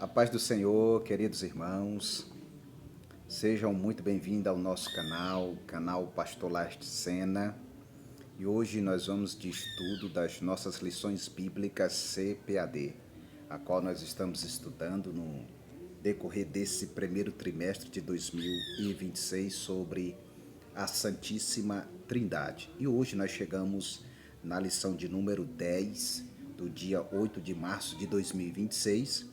A paz do Senhor, queridos irmãos, sejam muito bem-vindos ao nosso canal Pastor Leste Sena. E hoje nós vamos de estudo das nossas lições bíblicas CPAD, a qual nós estamos estudando no decorrer desse primeiro trimestre de 2026 sobre a Santíssima Trindade. E hoje nós chegamos na lição de número 10, do dia 8 de março de 2026,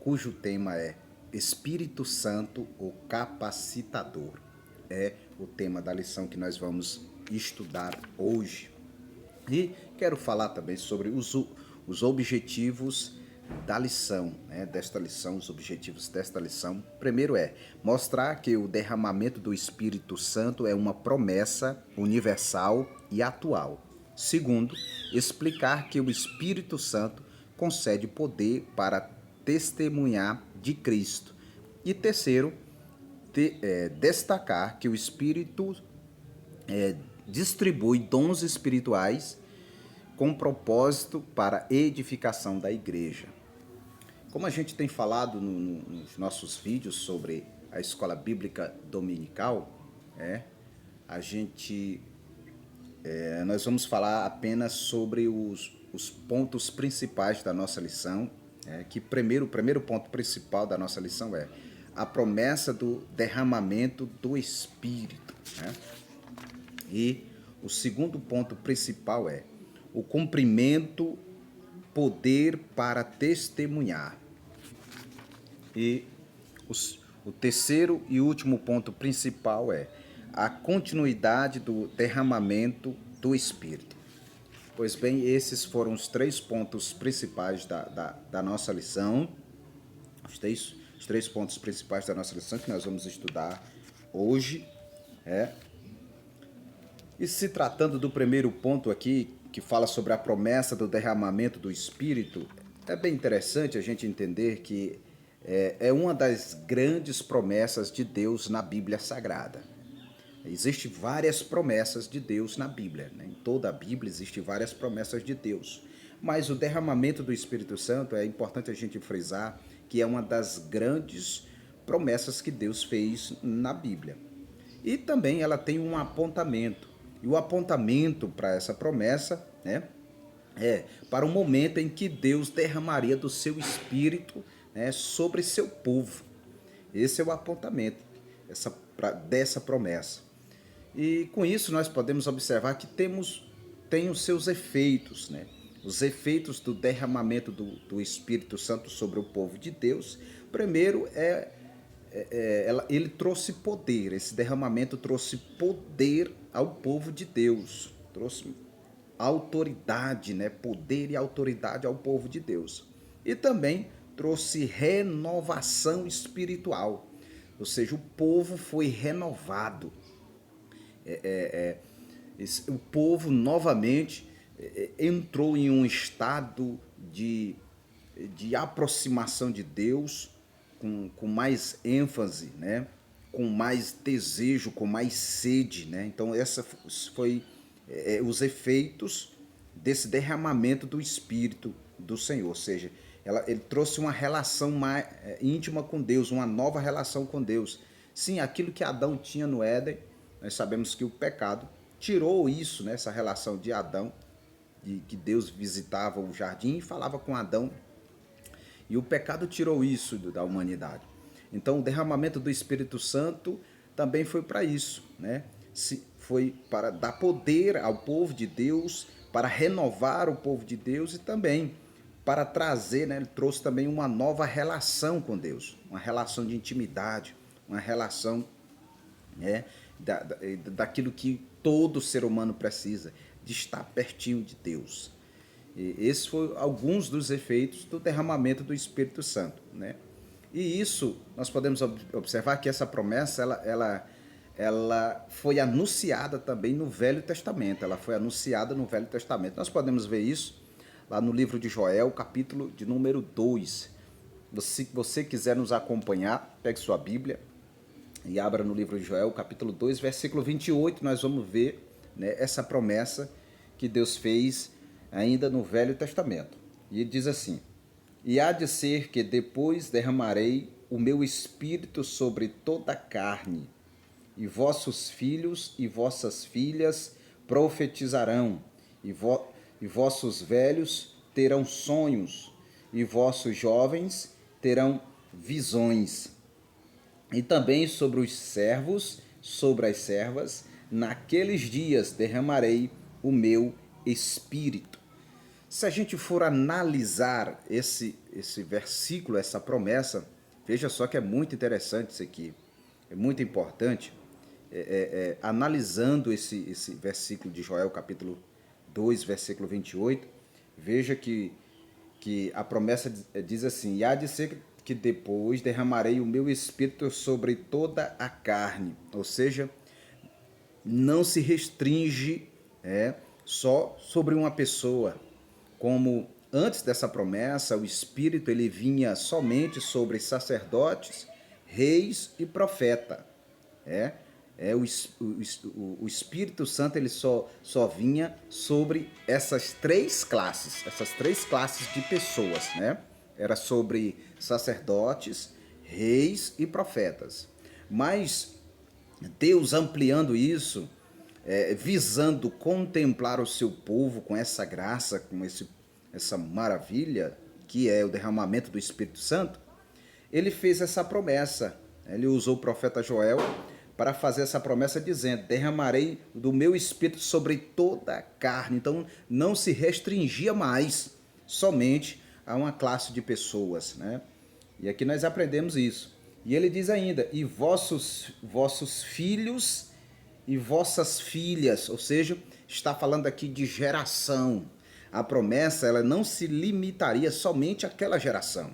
cujo tema é Espírito Santo, o Capacitador. É o tema da lição que nós vamos estudar hoje. E quero falar também sobre os objetivos da lição, desta lição, os objetivos desta lição. Primeiro é mostrar que o derramamento do Espírito Santo é uma promessa universal e atual. Segundo, explicar que o Espírito Santo concede poder para testemunhar de Cristo. E terceiro, destacar que o Espírito distribui dons espirituais com propósito para a edificação da igreja. Como a gente tem falado nos nossos vídeos sobre a escola bíblica dominical, nós vamos falar apenas sobre os pontos principais da nossa lição. O primeiro ponto principal da nossa lição é a promessa do derramamento do Espírito. E o segundo ponto principal é o cumprimento, poder para testemunhar. E o terceiro e último ponto principal é a continuidade do derramamento do Espírito. Pois bem, esses foram os três pontos principais da nossa lição. Os três pontos principais da nossa lição que nós vamos estudar hoje. E se tratando do primeiro ponto aqui, que fala sobre a promessa do derramamento do Espírito, é bem interessante a gente entender que é uma das grandes promessas de Deus na Bíblia Sagrada. Existem várias promessas de Deus na Bíblia. Em toda a Bíblia existem várias promessas de Deus. Mas o derramamento do Espírito Santo, é importante a gente frisar que é uma das grandes promessas que Deus fez na Bíblia. E também ela tem um apontamento. E o apontamento para essa promessa é para o momento em que Deus derramaria do seu Espírito sobre seu povo. Esse é o apontamento dessa promessa. E com isso nós podemos observar que tem os seus efeitos, os efeitos do derramamento do Espírito Santo sobre o povo de Deus. Primeiro ele trouxe poder, esse derramamento trouxe poder ao povo de Deus, trouxe autoridade, poder e autoridade ao povo de Deus. E também trouxe renovação espiritual, ou seja, o povo foi renovado. O povo novamente entrou em um estado de aproximação de Deus com mais ênfase, com mais desejo, com mais sede. Então, essa foi os efeitos desse derramamento do Espírito do Senhor, ou seja, ele trouxe uma relação mais íntima com Deus, uma nova relação com Deus. Sim, aquilo que Adão tinha no Éden, nós sabemos que o pecado tirou isso, essa relação de Adão, de que Deus visitava o jardim e falava com Adão, e o pecado tirou isso da humanidade. Então o derramamento do Espírito Santo também foi para isso, foi para dar poder ao povo de Deus, para renovar o povo de Deus e também para trazer, ele trouxe também uma nova relação com Deus, uma relação de intimidade, uma relação daquilo que todo ser humano precisa, de estar pertinho de Deus. E esses foram alguns dos efeitos do derramamento do Espírito Santo. E isso, nós podemos observar que essa promessa, ela foi anunciada também no Velho Testamento. Ela foi anunciada no Velho Testamento. Nós podemos ver isso lá no livro de Joel, capítulo de número 2. Se você quiser nos acompanhar, pegue sua Bíblia e abra no livro de Joel, capítulo 2, versículo 28, nós vamos ver essa promessa que Deus fez ainda no Velho Testamento. E ele diz assim: E há de ser que depois derramarei o meu espírito sobre toda a carne, e vossos filhos e vossas filhas profetizarão, e vossos velhos terão sonhos, e vossos jovens terão visões. E também sobre os servos, sobre as servas, naqueles dias derramarei o meu espírito. Se a gente for analisar esse versículo, essa promessa, veja só que é muito interessante isso aqui. É muito importante. Analisando esse versículo de Joel, capítulo 2, versículo 28, veja que a promessa diz assim: e há de ser que depois derramarei o meu espírito sobre toda a carne. Ou seja, não se restringe só sobre uma pessoa. Como antes dessa promessa, o Espírito ele vinha somente sobre sacerdotes, reis e profeta. O Espírito Santo ele só vinha sobre essas três classes de pessoas, né? Era sobre sacerdotes, reis e profetas. Mas Deus ampliando isso, visando contemplar o seu povo com essa graça, com essa maravilha que é o derramamento do Espírito Santo, ele fez essa promessa. Ele usou o profeta Joel para fazer essa promessa dizendo: derramarei do meu Espírito sobre toda a carne. Então não se restringia mais somente a uma classe de pessoas, né? E aqui nós aprendemos isso. E ele diz ainda: e vossos filhos e vossas filhas, ou seja, está falando aqui de geração. A promessa ela não se limitaria somente àquela geração.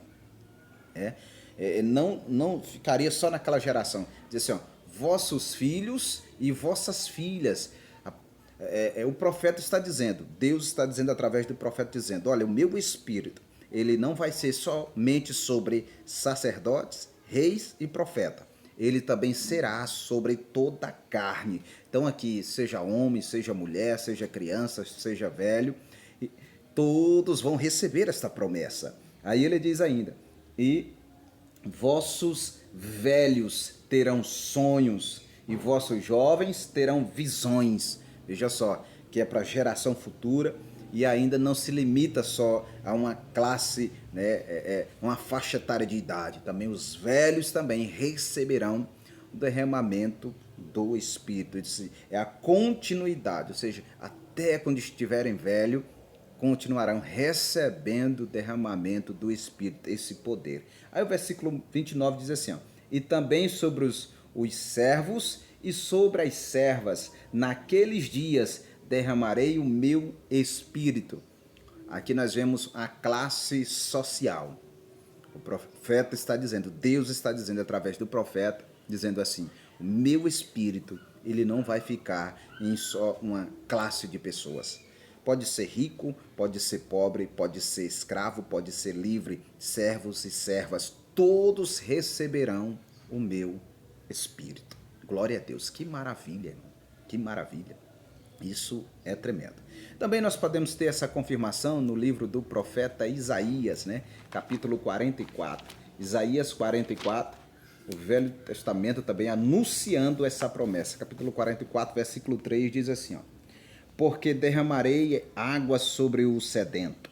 Não ficaria só naquela geração. Diz assim, ó, vossos filhos e vossas filhas. O profeta está dizendo, Deus está dizendo através do profeta, dizendo: olha, o meu espírito, ele não vai ser somente sobre sacerdotes, reis e profeta. Ele também será sobre toda a carne. Então aqui, seja homem, seja mulher, seja criança, seja velho, todos vão receber esta promessa. Aí ele diz ainda: e vossos velhos terão sonhos, e vossos jovens terão visões. Veja só, que é para a geração futura, e ainda não se limita só a uma classe, né, uma faixa etária de idade. Também os velhos também receberão o derramamento do Espírito. É a continuidade, ou seja, até quando estiverem velhos, continuarão recebendo o derramamento do Espírito, esse poder. Aí o versículo 29 diz assim, ó, e também sobre os servos e sobre as servas, naqueles dias derramarei o meu Espírito. Aqui nós vemos a classe social. O profeta está dizendo, Deus está dizendo através do profeta, dizendo assim: o meu Espírito, ele não vai ficar em só uma classe de pessoas. Pode ser rico, pode ser pobre, pode ser escravo, pode ser livre, servos e servas, todos receberão o meu Espírito. Glória a Deus, que maravilha, irmão. Que maravilha. Isso é tremendo. Também nós podemos ter essa confirmação no livro do profeta Isaías, né? Capítulo 44. Isaías 44, o Velho Testamento também anunciando essa promessa. Capítulo 44, versículo 3 diz assim, ó: porque derramarei águas sobre o sedento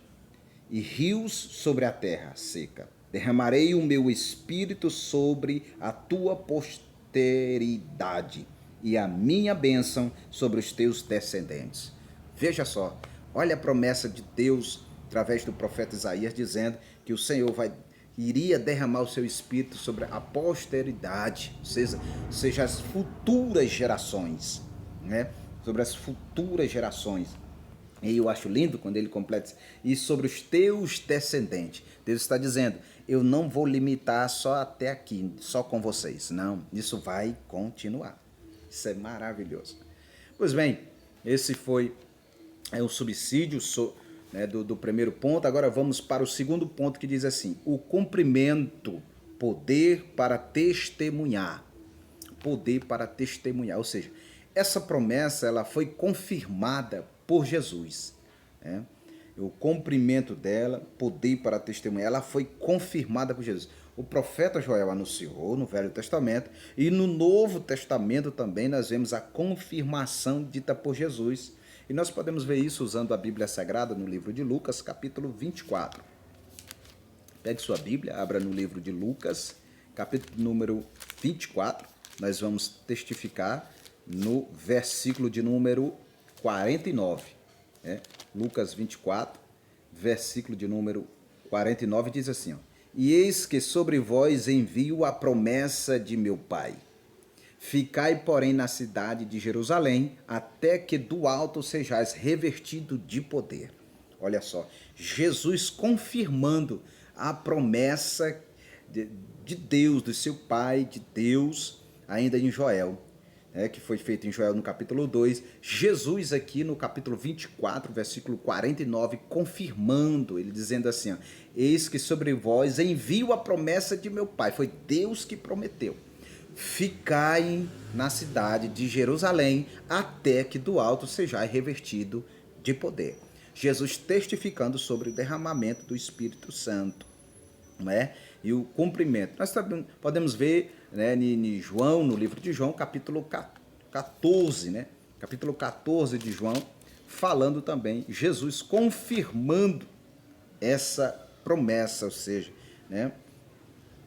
e rios sobre a terra seca. Derramarei o meu espírito sobre a tua posteridade e a minha bênção sobre os teus descendentes. Veja só, olha a promessa de Deus através do profeta Isaías dizendo que o Senhor iria derramar o seu espírito sobre a posteridade, ou seja, as futuras gerações, né? Sobre as futuras gerações. E eu acho lindo quando ele completa e sobre os teus descendentes. Deus está dizendo: eu não vou limitar só até aqui, só com vocês. Não, isso vai continuar. Isso é maravilhoso. Pois bem, esse foi o subsídio né, do primeiro ponto. Agora vamos para o segundo ponto, que diz assim: o cumprimento, poder para testemunhar. Poder para testemunhar, ou seja, essa promessa ela foi confirmada por Jesus, né? o cumprimento dela, poder para testemunhar, ela foi confirmada por Jesus. O profeta Joel anunciou no Velho Testamento e no Novo Testamento também nós vemos a confirmação dita por Jesus. E nós podemos ver isso usando a Bíblia Sagrada no livro de Lucas, capítulo 24. Pegue sua Bíblia, abra no livro de Lucas, capítulo número 24. Nós vamos testificar no versículo de número 49. Lucas 24, versículo de número 49, diz assim, ó, e eis que sobre vós envio a promessa de meu Pai. Ficai, porém, na cidade de Jerusalém, até que do alto sejais revestido de poder. Olha só, Jesus confirmando a promessa de Deus, do seu Pai, de Deus, ainda em Joel, que foi feito em Joel no capítulo 2, Jesus aqui no capítulo 24, versículo 49, confirmando, ele dizendo assim, ó, eis que sobre vós envio a promessa de meu Pai, foi Deus que prometeu. Ficai na cidade de Jerusalém, até que do alto sejais revestido de poder. Jesus testificando sobre o derramamento do Espírito Santo, né? E o cumprimento. Nós podemos ver, né, em João, no livro de João, capítulo 14, né? Capítulo 14 de João, falando também, Jesus confirmando essa promessa, ou seja, né?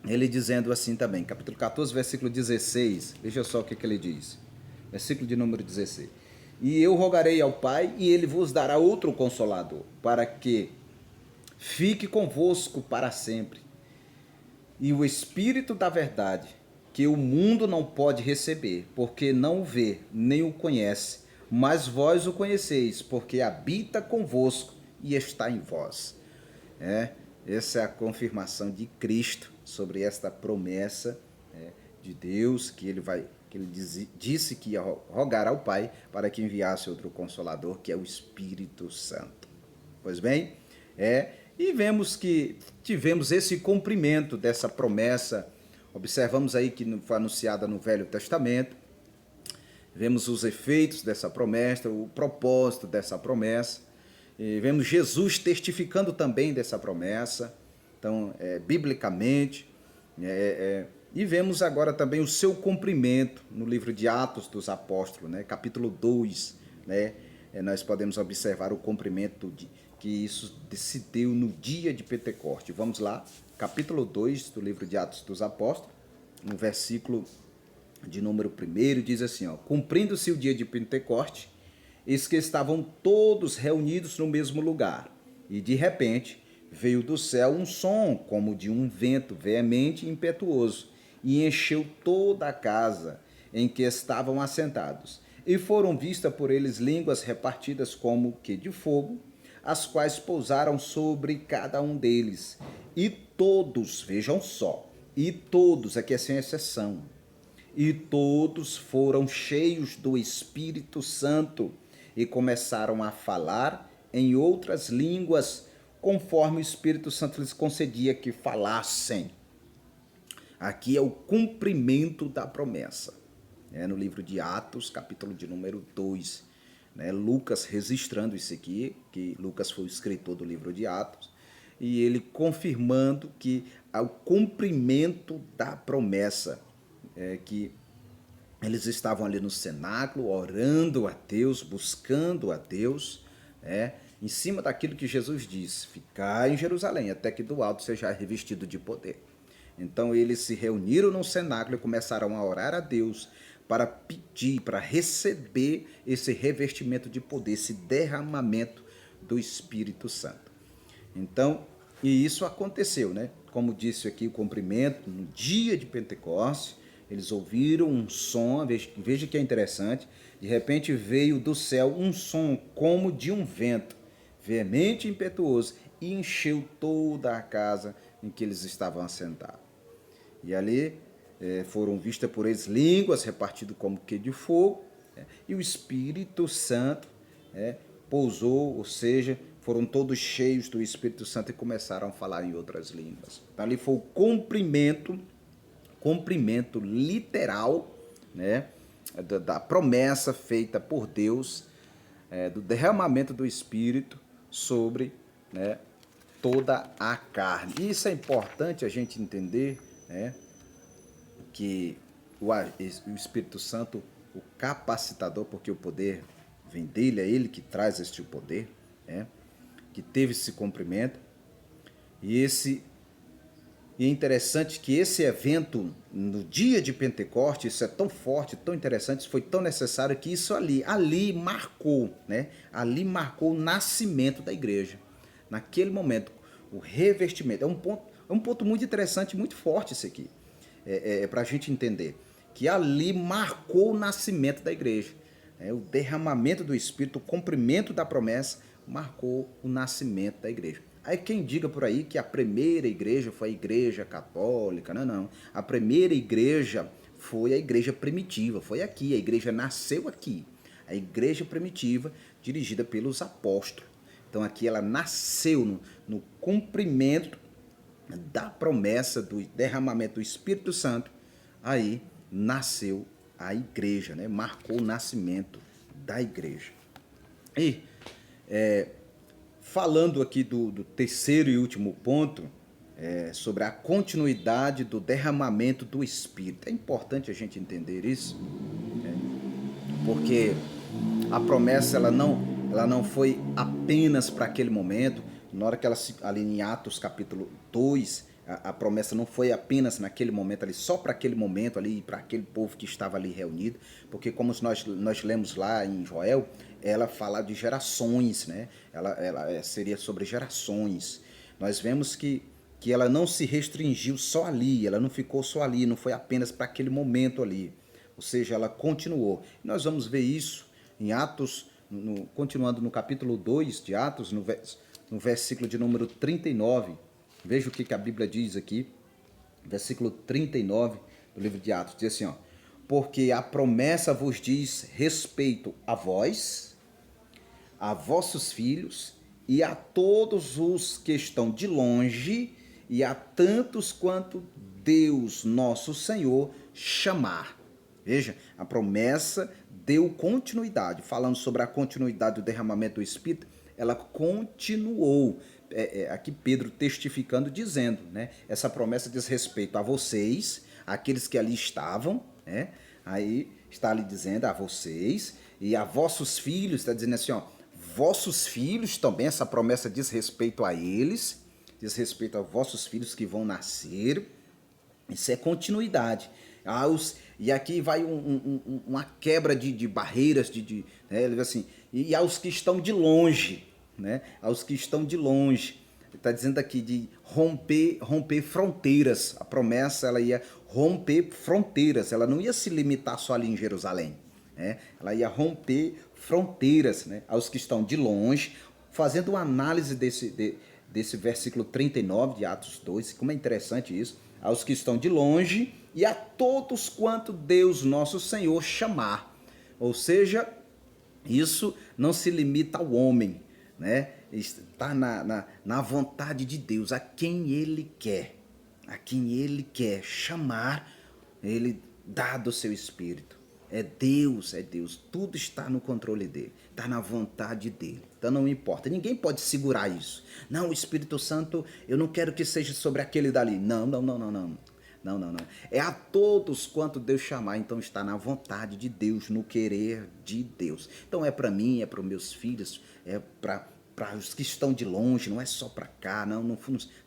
Ele dizendo assim também, capítulo 14, versículo 16, veja só o que ele diz, versículo de número 16. E eu rogarei ao Pai, e ele vos dará outro Consolador, para que fique convosco para sempre. E o Espírito da verdade, que o mundo não pode receber, porque não o vê, nem o conhece, mas vós o conheceis, porque habita convosco e está em vós. Essa é a confirmação de Cristo sobre esta promessa de Deus, que ele disse que ia rogar ao Pai para que enviasse outro Consolador, que é o Espírito Santo. Pois bem, e vemos que tivemos esse cumprimento dessa promessa. Observamos aí que foi anunciada no Velho Testamento, vemos os efeitos dessa promessa, o propósito dessa promessa, e vemos Jesus testificando também dessa promessa, então, biblicamente, e vemos agora também o seu cumprimento no livro de Atos dos Apóstolos, né, capítulo 2, né, nós podemos observar o cumprimento que isso se deu no dia de Pentecoste. Vamos lá, capítulo 2 do livro de Atos dos Apóstolos, no versículo de número 1, diz assim, ó, cumprindo-se o dia de Pentecoste, eis que estavam todos reunidos no mesmo lugar, e de repente veio do céu um som como de um vento veemente e impetuoso, e encheu toda a casa em que estavam assentados. E foram vistas por eles línguas repartidas como que de fogo, as quais pousaram sobre cada um deles. E todos, vejam só, e todos, aqui é sem exceção, e todos foram cheios do Espírito Santo e começaram a falar em outras línguas, conforme o Espírito Santo lhes concedia que falassem. Aqui é o cumprimento da promessa. No livro de Atos, capítulo de número 2. Lucas registrando isso aqui, que Lucas foi o escritor do livro de Atos, e ele confirmando que o cumprimento da promessa, que eles estavam ali no cenáculo, orando a Deus, buscando a Deus, em cima daquilo que Jesus disse, ficar em Jerusalém, até que do alto seja revestido de poder. Então eles se reuniram no cenáculo e começaram a orar a Deus para pedir, para receber esse revestimento de poder, esse derramamento do Espírito Santo. Então, e isso aconteceu, né? Como disse aqui o cumprimento, no dia de Pentecostes, eles ouviram um som, veja que é interessante, de repente veio do céu um som como de um vento, veemente e impetuoso, e encheu toda a casa em que eles estavam assentados. E ali foram vistas por eles línguas repartidas como que de fogo, e o Espírito Santo pousou, ou seja, foram todos cheios do Espírito Santo e começaram a falar em outras línguas. Então, ali foi o cumprimento literal, né, da promessa feita por Deus, do derramamento do Espírito sobre, né, toda a carne. E isso é importante a gente entender, né, que o Espírito Santo, o capacitador, porque o poder vem dele, é ele que traz este poder, né, que teve esse cumprimento. E é interessante que esse evento, no dia de Pentecostes, isso é tão forte, tão interessante, isso foi tão necessário que isso ali marcou, né? Ali marcou o nascimento da igreja. Naquele momento, o revestimento. É um ponto muito interessante, muito forte isso aqui. Para a gente entender. Que ali marcou o nascimento da igreja. O derramamento do Espírito, o cumprimento da promessa, marcou o nascimento da igreja. Aí quem diga por aí que a primeira igreja foi a igreja católica, não. A primeira igreja foi a igreja primitiva, foi aqui, a igreja nasceu aqui. A igreja primitiva, dirigida pelos apóstolos. Então aqui ela nasceu no cumprimento da promessa do derramamento do Espírito Santo. Aí nasceu a igreja, né? Marcou o nascimento da igreja. E falando aqui do terceiro e último ponto, sobre a continuidade do derramamento do Espírito. É importante a gente entender isso, porque a promessa ela não foi apenas para aquele momento. Na hora que ela ali em Atos capítulo 2, a promessa não foi apenas naquele momento ali, só para aquele momento ali, para aquele povo que estava ali reunido, porque como nós lemos lá em Joel, ela fala de gerações, né? Ela seria sobre gerações. Nós vemos que ela não se restringiu só ali, ela não ficou só ali, não foi apenas para aquele momento ali. Ou seja, ela continuou. Nós vamos ver isso em Atos, continuando no capítulo 2 de Atos, no versículo de número 39. Veja o que a Bíblia diz aqui, versículo 39 do livro de Atos. Diz assim, ó: porque a promessa vos diz respeito a vós, a vossos filhos e a todos os que estão de longe e a tantos quanto Deus nosso Senhor chamar. Veja, a promessa deu continuidade. Falando sobre a continuidade do derramamento do Espírito, ela continuou. Aqui Pedro testificando, dizendo, né? Essa promessa diz respeito a vocês, aqueles que ali estavam, né? Aí está ali dizendo a vocês e a vossos filhos, está dizendo assim, ó, vossos filhos também, essa promessa diz respeito a eles, diz respeito a vossos filhos que vão nascer. Isso é continuidade. E aqui vai uma quebra de barreiras, né? Ele diz assim, e aos que estão de longe, né? Aos que estão de longe. Ele está dizendo aqui de romper fronteiras. A promessa ela ia romper fronteiras, ela não ia se limitar só ali em Jerusalém, né? Ela ia romper fronteiras, né? Aos que estão de longe, fazendo uma análise desse versículo 39 de Atos 2, como é interessante isso, aos que estão de longe e a todos quanto Deus nosso Senhor chamar. Ou seja, isso não se limita ao homem, né? Está na vontade de Deus, a quem Ele quer chamar, Ele dá do seu Espírito. É Deus, tudo está no controle dele, está na vontade dele, então não importa, ninguém pode segurar isso. Não, o Espírito Santo, eu não quero que seja sobre aquele dali, não, é a todos quanto Deus chamar, então está na vontade de Deus, no querer de Deus. Então é para mim, é para os meus filhos, é para os que estão de longe, não é só para cá, não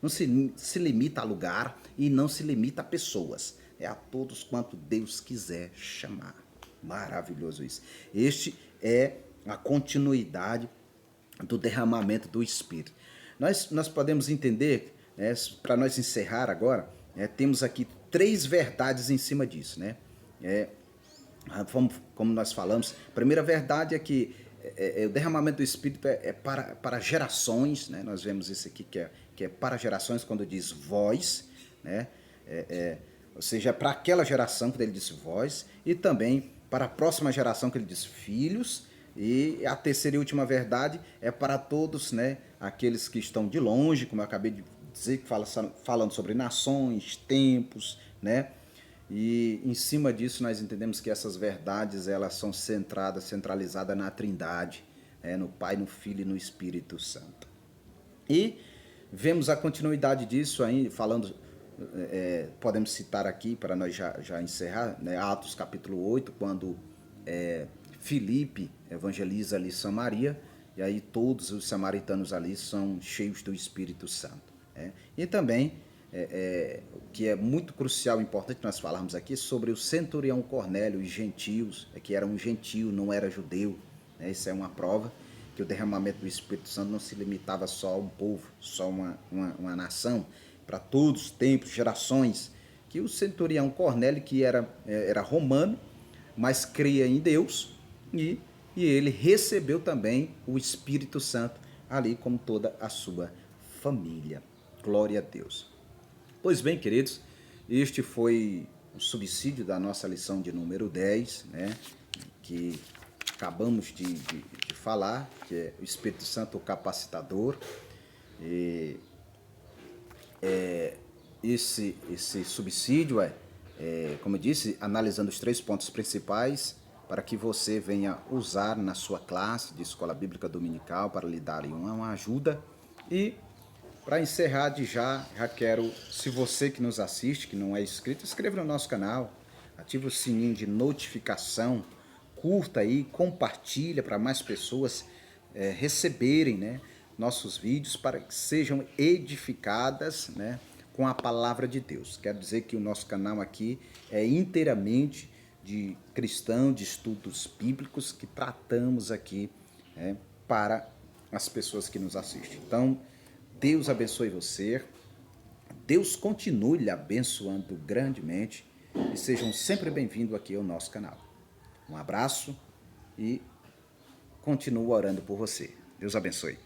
se limita a lugar e não se limita a pessoas, é a todos quanto Deus quiser chamar. Maravilhoso isso. Este é a continuidade do derramamento do Espírito. Nós podemos entender, né, para nós encerrar agora, temos aqui 3 verdades em cima disso, né? Como nós falamos, a primeira verdade é que o derramamento do Espírito é para gerações, né? Nós vemos isso aqui que é para gerações quando diz vós, né? Ou seja, para aquela geração quando ele disse vós, e também para a próxima geração que ele diz filhos, e a terceira e última verdade é para todos, né? Aqueles que estão de longe, como eu acabei de dizer, falando sobre nações, tempos, né? E em cima disso nós entendemos que essas verdades elas são centralizadas na Trindade, no Pai, no Filho e no Espírito Santo. E vemos a continuidade disso aí, falando, podemos citar aqui para nós já encerrar, né, Atos capítulo 8, quando Filipe evangeliza ali Samaria, e aí todos os samaritanos ali são cheios do Espírito Santo. Né? E também, o que é muito crucial e importante nós falarmos aqui, sobre o centurião Cornélio e gentios, que era um gentio, não era judeu. Né? Isso é uma prova que o derramamento do Espírito Santo não se limitava só a um povo, só uma nação, para todos os tempos, gerações, que o centurião Cornélio, que era romano, mas cria em Deus, e ele recebeu também o Espírito Santo, ali como toda a sua família. Glória a Deus. Pois bem, queridos, este foi o subsídio da nossa lição de número 10, né, que acabamos de falar, que é o Espírito Santo o capacitador. E esse subsídio como eu disse, analisando os 3 pontos principais para que você venha usar na sua classe de escola bíblica dominical para lhe dar uma ajuda. E para encerrar já quero, se você que nos assiste, que não é inscrito, inscreva no nosso canal, ative o sininho de notificação, curta aí, compartilha para mais pessoas receberem, né, nossos vídeos, para que sejam edificadas, né, com a palavra de Deus. Quero dizer que o nosso canal aqui é inteiramente de cristão, de estudos bíblicos, que tratamos aqui para as pessoas que nos assistem. Então, Deus abençoe você, Deus continue lhe abençoando grandemente e sejam sempre bem-vindos aqui ao nosso canal. Um abraço e continuo orando por você. Deus abençoe.